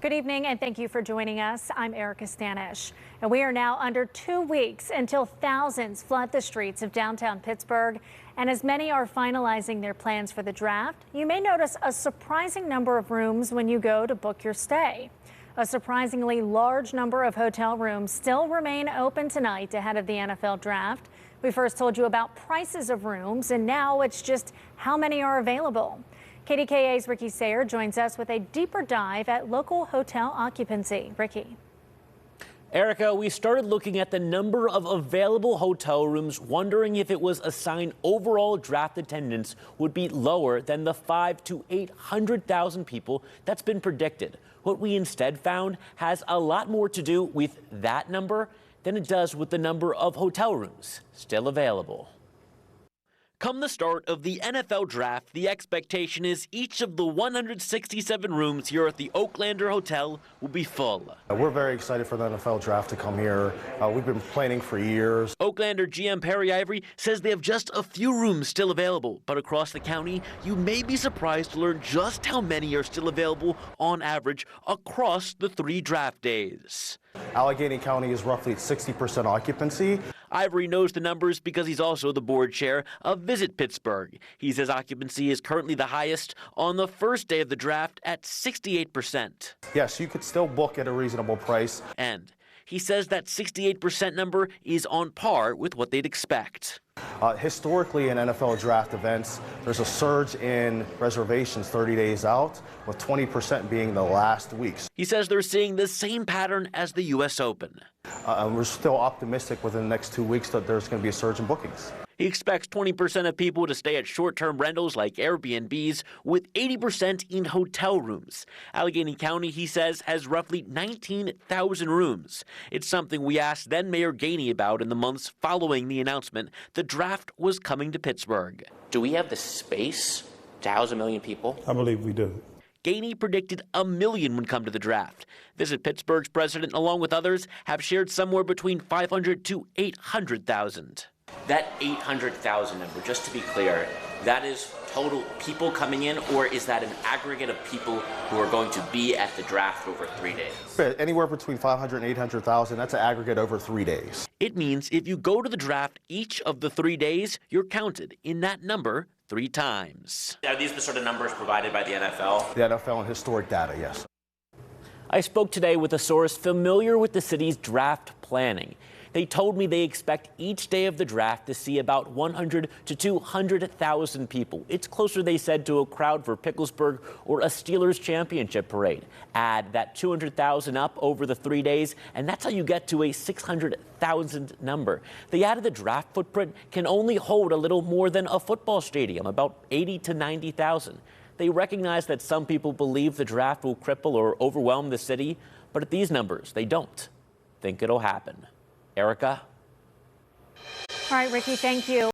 Good evening and thank you for joining us. I'm Erica Stanish, and we are now under 2 weeks until thousands flood the streets of downtown Pittsburgh. And as many are finalizing their plans for the draft, you may notice a surprising number of rooms when you go to book your stay. A surprisingly large number of hotel rooms still remain open tonight ahead of the NFL draft. We first told you about prices of rooms, and now it's just how many are available. KDKA's Ricky Sayer joins us with a deeper dive at local hotel occupancy. Ricky. Erica, we started looking at the number of available hotel rooms, wondering if it was a sign overall draft attendance would be lower than the 500,000 to 800,000 people that's been predicted. What we instead found has a lot more to do with that number than it does with the number of hotel rooms still available. Come the start of the NFL draft, the expectation is each of the 167 rooms here at the Oaklander Hotel will be full. We're very excited for the NFL draft to come here. We've been planning for years. Oaklander GM Perry Ivory says they have just a few rooms still available, but across the county, you may be surprised to learn just how many are still available on average across the 3 draft days. Allegheny County is roughly at 60% occupancy. Ivory knows the numbers because he's also the board chair of Visit Pittsburgh. He says occupancy is currently the highest on the first day of the draft at 68%. Yes, you could still book at a reasonable price. And he says that 68% number is on par with what they'd expect. Historically, in NFL draft events, there's a surge in reservations 30 days out, with 20% being the last weeks. He says they're seeing the same pattern as the U.S. Open. We're still optimistic within the next 2 weeks that there's going to be a surge in bookings. He expects 20% of people to stay at short-term rentals like Airbnbs, with 80% in hotel rooms. Allegheny County, he says, has roughly 19,000 rooms. It's something we asked then Mayor Gainey about in the months following the announcement the draft was coming to Pittsburgh. Do we have the space to house 1 million people? I believe we do. Gainey predicted 1 million would come to the draft. Visit Pittsburgh's president, along with others, have shared somewhere between 500 to 800,000. That 800,000 number, just to be clear, that is total people coming in, or is that an aggregate of people who are going to be at the draft over 3 days? Anywhere between 500 and 800,000, that's an aggregate over 3 days. It means if you go to the draft each of the 3 days, you're counted in that number 3 times. Are these the sort of numbers provided by the NFL? The NFL and historic data, yes. I spoke today with a source familiar with the city's draft planning. They told me they expect each day of the draft to see about 100 to 200,000 people. It's closer, they said, to a crowd for Picklesburgh or a Steelers championship parade. Add that 200,000 up over the 3 days, and that's how you get to a 600,000 number. They added the draft footprint can only hold a little more than a football stadium, about 80 to 90,000. They recognize that some people believe the draft will cripple or overwhelm the city, but at these numbers, they don't think it'll happen. Erica? All right, Ricky, thank you.